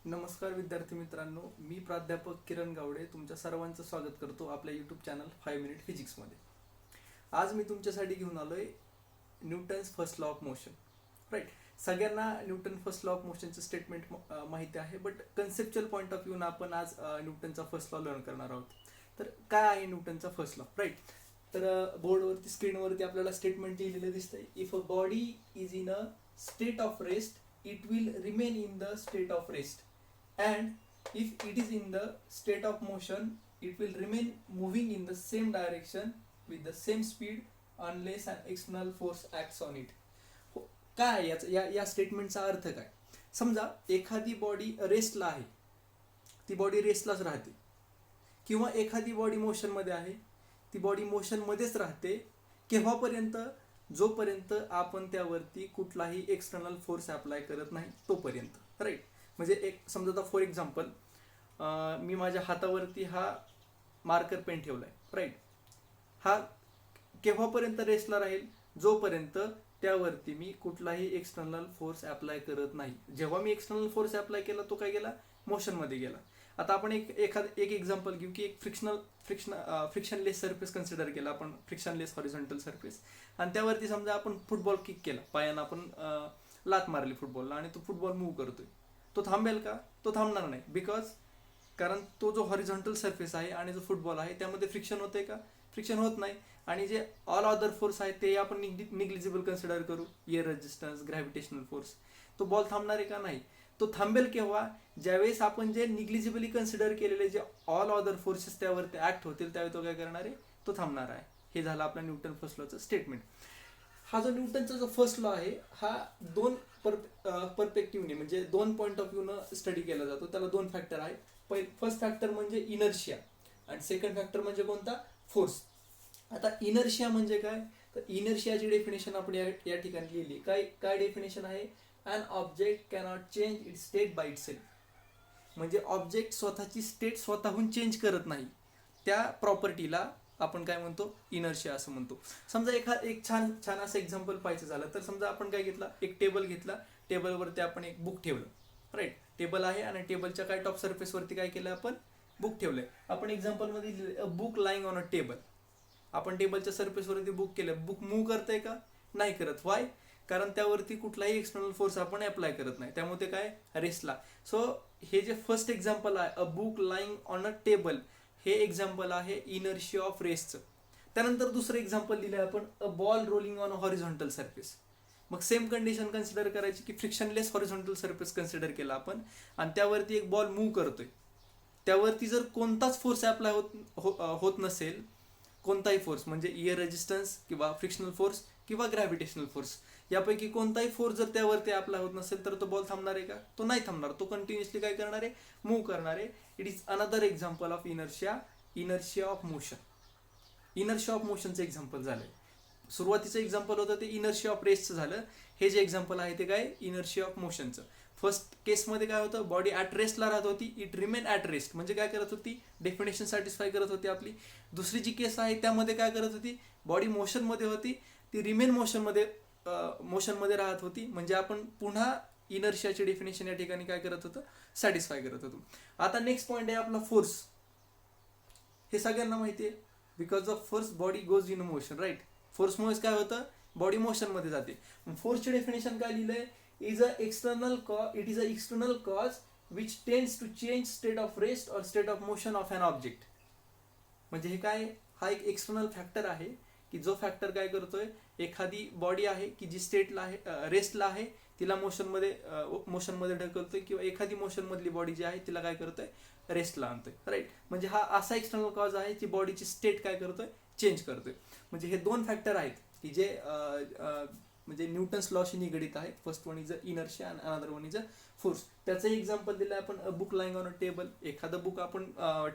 नमस्कार विद्यार्थी मित्रांनो, मी प्राध्यापक किरण गावडे तुमच्या सर्वांचं स्वागत करतो आपल्या यूट्यूब चॅनल 5 मिनिट फिजिक्समध्ये. आज मी तुमच्यासाठी घेऊन आलोय Newton's first law of motion. Right, सगळ्यांना न्यूटन फर्स्ट लॉ ऑफ मोशनचं स्टेटमेंट माहिती आहे, बट कन्सेप्च्युअल पॉईंट ऑफ व्ह्यूनं आपण आज न्यूटनचा फर्स्ट लॉ लर्न करणार आहोत. तर काय आहे न्यूटनचा फर्स्ट लॉ? राईट, तर बोर्डवरती स्क्रीनवरती आपल्याला स्टेटमेंट लिहिलेलं दिसतंय. If a body is in a state of rest, it will remain in the state of rest, and if it is in the state of motion, it will remain moving in the same direction with the same speed unless an external force acts on it. काय या स्टेटमेंटचा अर्थ काय? समजा एखादी body रेस्टला आहे, ती body रेस्टलाच राहते, किंवा एखादी बॉडी मोशनमध्ये आहे, ती बॉडी मोशनमध्येच राहते केव्हापर्यंत? जोपर्यंत आपण त्यावरती कुठलाही एक्सटर्नल फोर्स अप्लाय करत नाही तोपर्यंत. राईट, म्हणजे एक समजा फॉर एक्झाम्पल मी माझ्या हातावरती हा मार्कर पेन ठेवलाय. राईट, हा केव्हापर्यंत रेस्टला राहील? जोपर्यंत त्यावरती मी कुठलाही एक्सटर्नल फोर्स अप्लाय करत नाही. जेव्हा मी एक्सटर्नल फोर्स अप्लाय केला तो काय गेला? मोशनमध्ये गेला. आता आपण एक एक्झाम्पल घेऊ की एक फ्रिक्शनलेस सरफेस कन्सिडर केला आपण, फ्रिक्शनलेस हॉरिझॉन्टल सरफेस, आणि त्यावरती समजा आपण फुटबॉल किक केला, पायानं आपण लात मारली फुटबॉलला आणि तो फुटबॉल मूव्ह करतोय. तो थांबेल का? तो थांबणार नाही. बिकॉज कारण तो जो हॉरिझॉन्टल सरफेस आहे आणि जो फुटबॉल आहे त्यामध्ये फ्रिक्शन होतंय का? फ्रिक्शन होत नाही. आणि जे ऑल अदर फोर्स आहेत ते आपण निग्लिजिबल कन्सिडर करू, एअर रेजिस्टन्स, ग्रॅव्हिटेशनल फोर्स. तो बॉल थांबणार आहे का? नाही. तो थांबेल केव्हा? ज्यावेळेस आपण जे निग्लिजिबली कन्सिडर केलेले जे ऑल अदर फोर्सेस त्यावरती ऍक्ट होतील त्यावेळी तो काय करणार आहे? तो थांबणार आहे. हे झालं आपला न्यूटन फर्स्ट लॉचं स्टेटमेंट. हा जो न्यूटनचा जो फर्स्ट लॉ आहे हा दोन परस्पेक्टिव्हने म्हणजे दोन पॉईंट ऑफ व्ह्यूनं स्टडी केला जातो. त्याला दोन फॅक्टर आहे. फर्स्ट फॅक्टर म्हणजे इनर्शिया आणि सेकंड फॅक्टर म्हणजे कोणता? फोर्स. आता इनर्शिया म्हणजे काय? तर इनर्शियाची डेफिनेशन आपण या ठिकाणी लिहिली. काय डेफिनेशन आहे? An object cannot change its state by itself. म्हणजे ऑब्जेक्ट स्वतःची स्टेट स्वतःहून चेंज करत नाही. त्या प्रॉपर्टीला आपण काय म्हणतो? इनर्शिया असं म्हणतो. समजा एक छान असं एक्झाम्पल पाहायचं झालं तर समजा आपण काय घेतला? एक टेबल घेतला, टेबलवरती आपण एक बुक ठेवलं. राईट, टेबल आहे आणि टेबलच्या काय टॉप सरफेसवरती काय केलं? आपण बुक ठेवलंय. आपण एक्झाम्पलमध्ये book lying on a table, आपण टेबलच्या सरफेसवरती बुक केलं. बुक मूव्ह करतंय का? नाही करत. वाय? कारण त्यावरती कुठलाही एक्सटर्नल फोर्स आपण अप्लाय करत नाही, त्यामुळे ते काय? रेस्टला. सो हे जे फर्स्ट एक्झाम्पल आहे अ book lying on a table, हे एक्झाम्पल आहे इनर्शिया ऑफ रेस्टचं. त्यानंतर दुसरं एक्झाम्पल दिलं आपण a ball rolling on a horizontal surface. मग सेम कंडिशन कन्सिडर करायची की फ्रिक्शनलेस हॉरिझॉन्टल सरफेस कन्सिडर केला आपण आणि त्यावरती एक बॉल मूव्ह करतोय. त्यावरती जर कोणताच फोर्स अप्लाय होत नसेल, कोणताही फोर्स म्हणजे एअर रेजिस्टन्स किंवा फ्रिक्शनल फोर्स किंवा ग्रॅव्हिटेशनल फोर्स, यापैकी कोणताही फोर्स जर त्यावरती अप्लाय होत नसेल तर तो बॉल थांबणार आहे का? तो नाही थांबणार. तो कंटिन्युअसली काय करणार आहे? मूव्ह करणार आहे. It is another example of inertia of motion. Inertia of मोशनचं एक्झाम्पल झालंय. सुरुवातीचं एक्झाम्पल होतं ते इनर्शिया ऑफ रेस्टचं झालं. हे जे एक्झाम्पल आहे ते काय? Inertia of मोशनचं. फर्स्ट केसमध्ये काय होतं? बॉडी ॲट रेस्टला राहत होती, इट रिमेन ॲट रेस्ट, म्हणजे काय करत होती? डेफिनेशन सॅटिस्फाय करत होती आपली. दुसरी जी केस आहे त्यामध्ये काय करत होती? बॉडी मोशनमध्ये होती, ती रिमेन मोशनमध्ये राहत होती, म्हणजे आपण पुन्हा इनर्शियाची डेफिनेशन या ठिकाणी काय करत होतं? सॅटिस्फाय करत होतो. आता नेक्स्ट पॉईंट आहे आपला फोर्स. हे सगळ्यांना माहिती आहे, because of force body goes in motion. Right, फोर्समुळेच काय होतं? बॉडी मोशनमध्ये जाते. फोर्सची डेफिनेशन काय लिहिलंय? It is a external cause which tends to change state of rest or state of motion of an object. म्हणजे हे काय? हा एक एक्सटर्नल फॅक्टर आहे की जो फॅक्टर काय करतोय? एखादी बॉडी आहे की जी स्टेटला आहे, रेस्टला आहे, तिला मोशनमध्ये ढकलतोय, किंवा एखादी मोशनमधली बॉडी जी आहे तिला काय करतोय? रेस्टला आणतोय. राईट, म्हणजे हा असा एक्सटर्नल कॉज आहे की बॉडीची स्टेट काय करतोय? चेंज करतोय. म्हणजे हे दोन फॅक्टर आहेत की जे म्हणजे न्यूटन्स लॉशी निगडीत आहेत. First one is a inertia आणि another one is a force. त्याचं एक्झाम्पल दिलं आपण a book lying on a table. एखादं बुक आपण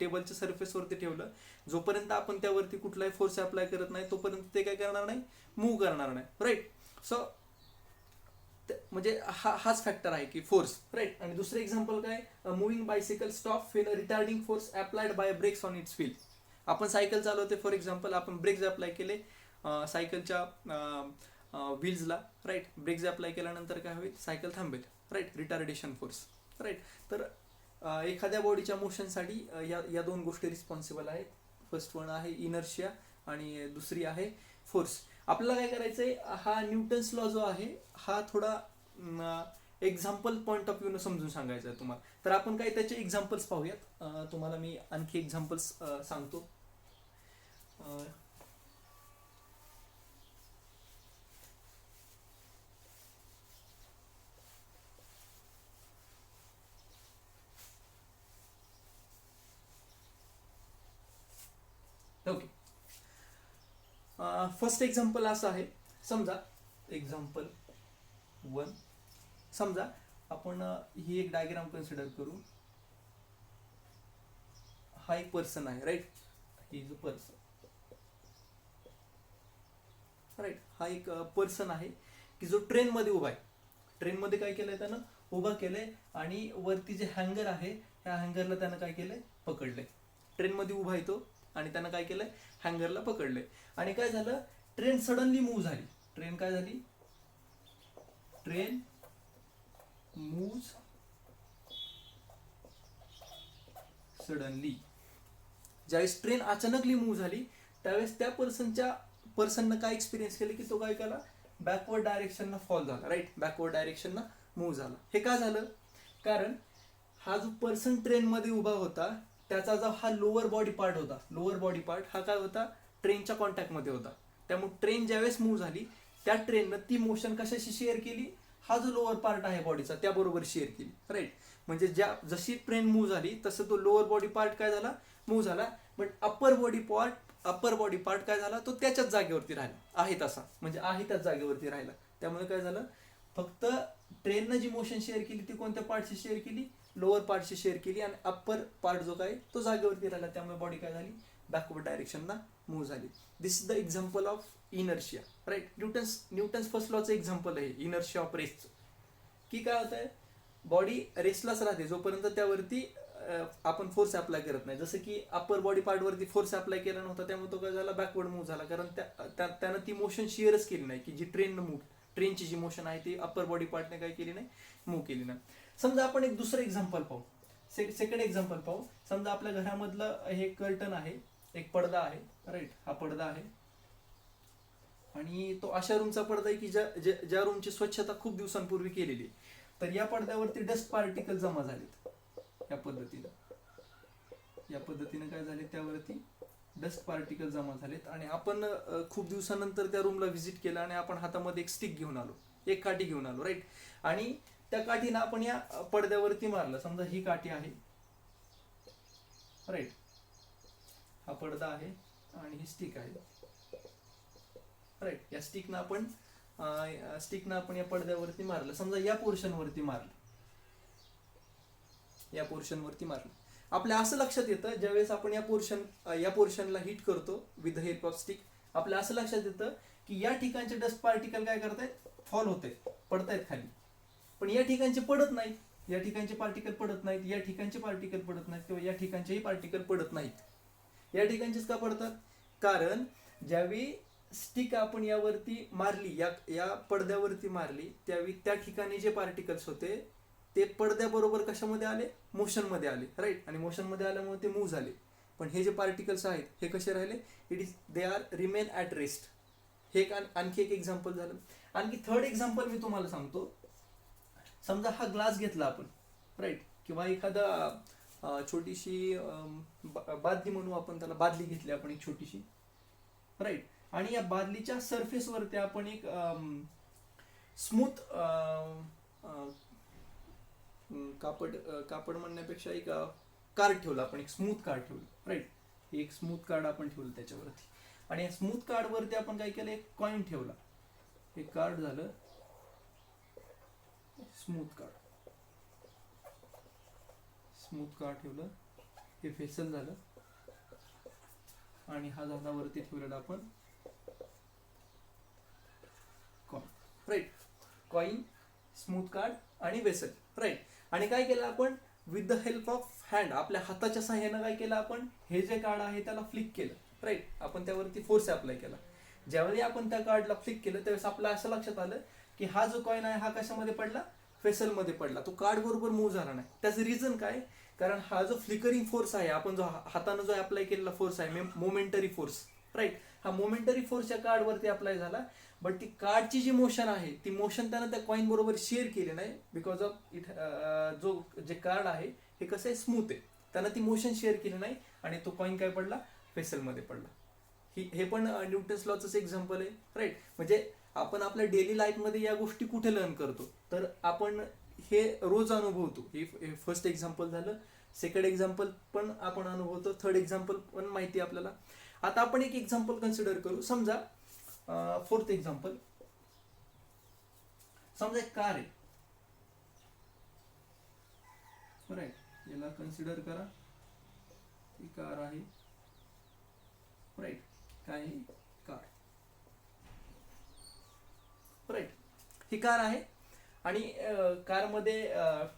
टेबलच्या सरफेसवरती ठेवलं, जोपर्यंत आपण त्यावरती कुठलाही फोर्स अप्लाय करत नाही तोपर्यंत ते काय करणार नाही? मूव्ह करणार नाही. राईट, सो म्हणजे हाच फॅक्टर आहे की फोर्स. राईट, आणि दुसरं एक्झाम्पल काय? Moving bicycle stop when a retarding force applied by breaks on it's wheel. आपण सायकल चालवते, फॉर एक्झाम्पल आपण ब्रेक्स अप्लाय केले सायकलच्या व्हील्सला. राईट, ब्रेक्स अप्लाय केल्यानंतर काय होईल? सायकल थांबेल. Right, retardation force. राईट. तर एखाद्या बॉडीच्या मोशनसाठी या दोन गोष्टी रिस्पॉन्सिबल आहेत. फर्स्ट वन आहे इनर्शिया आणि दुसरी आहे फोर्स. आपल्याला काय करायचंय, हा न्यूटन्स लॉ जो आहे हा थोडा एक्झाम्पल पॉईंट ऑफ व्ह्यू न समजून सांगायचा आहे तुम्हाला. तर आपण काही त्याचे एक्झाम्पल्स पाहूयात. तुम्हाला मी आणखी एक्झाम्पल्स सांगतो. ओके. फर्स्ट एक्झाम्पल असं आहे. समजा एक्झाम्पल 1. समजा आपण ही एक डायग्राम कन्सिडर करू. हा एक पर्सन आहे, right. He is a person, right. हा एक पर्सन आहे की जो ट्रेन मध्ये उभा आहे. ट्रेन मध्ये काय केलंय त्यानं, उभा केलंय आणि वरती जे हँगर आहे त्या हँगरला त्यानं काय केलंय, पकडलंय. ट्रेन मध्ये उभा आहे तो आणि त्यानं काय केलंय, हँगरला पकडलंय. आणि काय झालं, ट्रेन सडनली मूव्ह झाली. ट्रेन काय झाली, ट्रेन मूव्ह सडनली. ज्यावेळेस ट्रेन अचानकली मूव्ह झाली त्यावेळेस त्या पर्सननं काय एक्सपिरियन्स केलं की तो काय केला, बॅकवर्ड डायरेक्शनला फॉल झाला, राईट. बॅकवर्ड डायरेक्शनला मूव्ह झाला. हे का झालं, कारण हा जो पर्सन ट्रेन मध्ये उभा होता त्याचा जो हा लोअर बॉडी पार्ट होता, लोअर बॉडी पार्ट हा काय होता, ट्रेनच्या कॉन्टॅक्ट मध्ये होता. त्यामुळे ट्रेन ज्यावेळेस मूव्ह झाली त्या ट्रेननं ती मोशन कशाशी शेअर केली, हा जो लोअर पार्ट आहे बॉडीचा त्याबरोबर शेअर केली, राईट. म्हणजे जशी ट्रेन मूव्ह झाली तसं तो लोअर बॉडी पार्ट काय झाला, मूव्ह झाला. बट अप्पर बॉडी पार्ट काय झाला, तो त्याच्याच जागेवरती राहिला, आहे तसा, म्हणजे आहे त्याच जागेवरती राहिला. त्यामुळे काय झालं, फक्त ट्रेननं जी मोशन शेअर केली ती कोणत्या पार्टशी शेअर केली, लोअर पार्टशी शेअर केली. आणि अप्पर पार्ट जो काय तो जागेवरती राहिला. त्यामुळे बॉडी काय झाली, बॅकवर्ड डायरेक्शनला मूव्ह झाली. This is the example of inertia, right. Newton's first लॉचं एक्झाम्पल आहे इनर्शिया ऑफ रेसचं. की काय होत आहे, बॉडी रेसलाच राहते जोपर्यंत त्यावरती आपण फोर्स अप्लाय करत नाही. जसं की अप्पर बॉडी पार्ट वरती फोर्स अप्लाय केला नव्हता त्यामुळे तो काय झाला, बॅकवर्ड मूव्ह झाला. कारण त्यानं ती मोशन शेअरच केली नाही की जी ट्रेनची जी मोशन आहे ती अप्पर बॉडी पार्टने काय केली नाही, मूव्ह केली नाही. समजा आपण एक दुसरं एक्झाम्पल पाहू, सेकंड एक्झाम्पल पाहू. समजा आपल्या घरामधलं हे कर्टन आहे, एक पडदा आहे, राईट. हा पडदा आहे आणि तो अशा रूमचा पडदा आहे की ज्या रूमची स्वच्छता खूप दिवसांपूर्वी केलेली. तर या पडद्यावरती डस्ट पार्टिकल जमा झालेत. या पद्धतीने काय झाले, त्यावरती डस्ट पार्टिकल जमा झालेत. आणि आपण खूप दिवसानंतर त्या रूमला व्हिजिट केलं आणि आपण हातामध्ये एक स्टिक घेऊन आलो, एक काठी घेऊन आलो, राईट. आणि त्या काठीनं आपण या पडद्यावरती मारलं. समजा ही काठी आहे, राईट. हा पडदा आहे आणि ही स्टिक आहे, राईट. या स्टिकनं आपण या पडद्यावरती मारलं. समजा या पोर्शनवरती मारलं. आपल्या असं लक्षात येतं ज्यावेळेस आपण या पोर्शनला हिट करतो with the help of stick, आपल्या असं लक्षात येतं की या ठिकाणचे डस्ट पार्टिकल काय करतायत, फॉल होते, पडतायत खाली. पण या ठिकाणचे पडत नाहीत, या ठिकाणचे पार्टिकल पडत नाहीत, या ठिकाणचे पार्टिकल पडत नाहीत, किंवा या ठिकाणचेही पार्टिकल पडत नाहीत. या ठिकाणचेच का पडतात, कारण ज्यावेळी स्टिक आपण यावरती मारली, या पडद्यावरती मारली, त्यावेळी त्या ठिकाणी जे पार्टिकल्स होते ते पडद्याबरोबर कशामध्ये आले, मोशन मध्ये आले, राईट. आणि मोशन मध्ये आल्यामुळे ते मूव्ह झाले. पण हे जे पार्टिकल्स आहेत हे कसे राहिले, they are remain at rest. हे आणखी एक एक्झाम्पल झालं. आणखी थर्ड एक्झाम्पल मी तुम्हाला सांगतो. समजा हा ग्लास घेतला आपण, राईट. किंवा एखादा छोटीशी बादली म्हणू आपण त्याला, बादली घेतली आपण एक छोटीशी, राईट. आणि या बादलीच्या सरफेसवरती आपण एक स्मूथ कापड म्हणण्यापेक्षा एक कार्ड ठेवला आपण, एक स्मूथ कार्ड ठेवलं, राईट. एक स्मूथ कार्ड आपण ठेवलं त्याच्यावरती. आणि या स्मूथ कार्ड वरती आपण काय केलं, एक कॉइन ठेवला. हे कार्ड झालं स्मूथ कार्ड ठेवलं. हे फेसल झालं. आणि हा झाला वरती ठेवलेला आपण coin, right. Coin, smooth card आणि वेसल, राईट. आणि काय केलं आपण, with the help of hand, आपल्या हाताच्या सहाय्यानं काय केलं आपण, हे जे कार्ड आहे त्याला फ्लिक केलं, राईट. आपण त्यावरती फोर्स अप्लाय केला. ज्यावेळी आपण त्या कार्डला फ्लिक केलं त्यावेळेस आपल्याला असं लक्षात आलं की हा जो कॉइन आहे हा कशामध्ये पडला, फेसलमध्ये पडला, तो कार्ड बरोबर मूव्ह झाला नाही. त्याचं रिझन काय? कारण हा जो फ्लिकरिंग फोर्स आहे, आपण जो हाताने जो अप्लाय केलेला फोर्स आहे, मोमेंटरी फोर्स, राईट, हा मोमेंटरी फोर्स या कार्डवरती अप्लाय झाला. बट ती कार्डची जी मोशन आहे, ती मोशन त्यानं त्या कॉइन बरोबर शेअर केली नाही, बिकॉज ऑफ इट जो जे कार्ड आहे हे कसं आहे, स्मूथ आहे, त्यानं ती मोशन शेअर केली नाही आणि तो कॉइन काय पडला, फेसलमध्ये पडला. हे पण न्यूटन्स लॉचंच एक्झाम्पल आहे, राईट. म्हणजे आपण आपल्या डेली लाईफमध्ये या गोष्टी कुठे लर्न करतो, तर आपण हे रोज अनुभवतो. हे फर्स्ट एक्झाम्पल झालं. सेकंड एक्झाम्पल पण आपण अनुभवतो, थर्ड एक्झाम्पल पण माहिती आपल्याला. आता आपण एक एक्झाम्पल कन्सिडर करू. समजा फोर्थ एक्झाम्पल, समजा एक कार आहे, राईट, याला कन्सिडर करा, ही कार आहे, राईट, काय आहे, कार, राईट, ही कार आहे. आणि कारमध्ये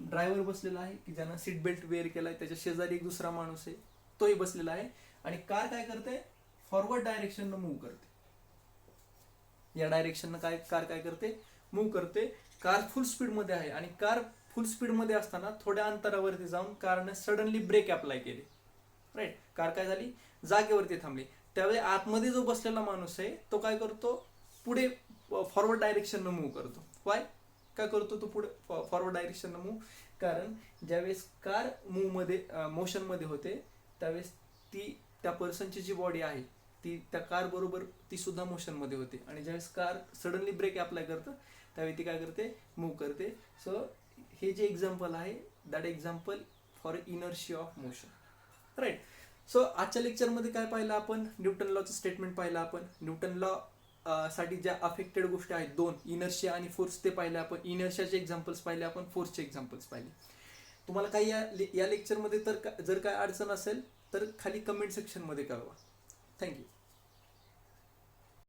ड्रायव्हर बसलेला आहे की ज्यानं सीट बेल्ट वेअर केलाय, त्याच्या शेजारी एक दुसरा माणूस आहे, तोही बसलेला आहे. आणि कार काय करते, फॉरवर्ड डायरेक्शननं मूव्ह करते. या डायरेक्शननं कार काय करते, मूव्ह करते. कार फुल स्पीडमध्ये आहे आणि कार फुल स्पीडमध्ये असताना थोड्या अंतरावरती जाऊन कारने सडनली ब्रेक अप्लाय केले, राईट. कार काय झाली, जागेवरती थांबली. त्यावेळी आतमध्ये जो बसलेला माणूस आहे तो काय करतो, पुढे फॉरवर्ड डायरेक्शननं मूव्ह करतो. वाय, काय करतो तो पुढे फॉरवर्ड डायरेक्शननं मूव्ह? कारण ज्यावेळेस कार मोशनमध्ये होते त्यावेळेस ती त्या पर्सनची जी बॉडी आहे ती त्या कार बरोबर ती सुद्धा मोशनमध्ये होते. आणि ज्यावेळेस कार सडनली ब्रेक अप्लाय करतं त्यावेळी ती काय करते, मूव्ह करते. सो हे जे एक्झाम्पल आहे, that example for inertia of motion, right. So आजच्या लेक्चरमध्ये काय पाहिलं आपण, न्यूटन लॉचं स्टेटमेंट पाहिलं आपण. न्यूटन लॉ साठी ज्या अफेक्टेड गोष्टी आहेत दोन, इनर्शिया आणि फोर्स, ते पाहिले आपण. इनर्शियाचे एक्झाम्पल्स पाहिले आपण, फोर्सचे एक्झाम्पल्स पाहिले. तुम्हाला काही या लेक्चरमध्ये तर जर काय अडचण असेल तर खाली कमेंट सेक्शनमध्ये कळवा. थँक्यू.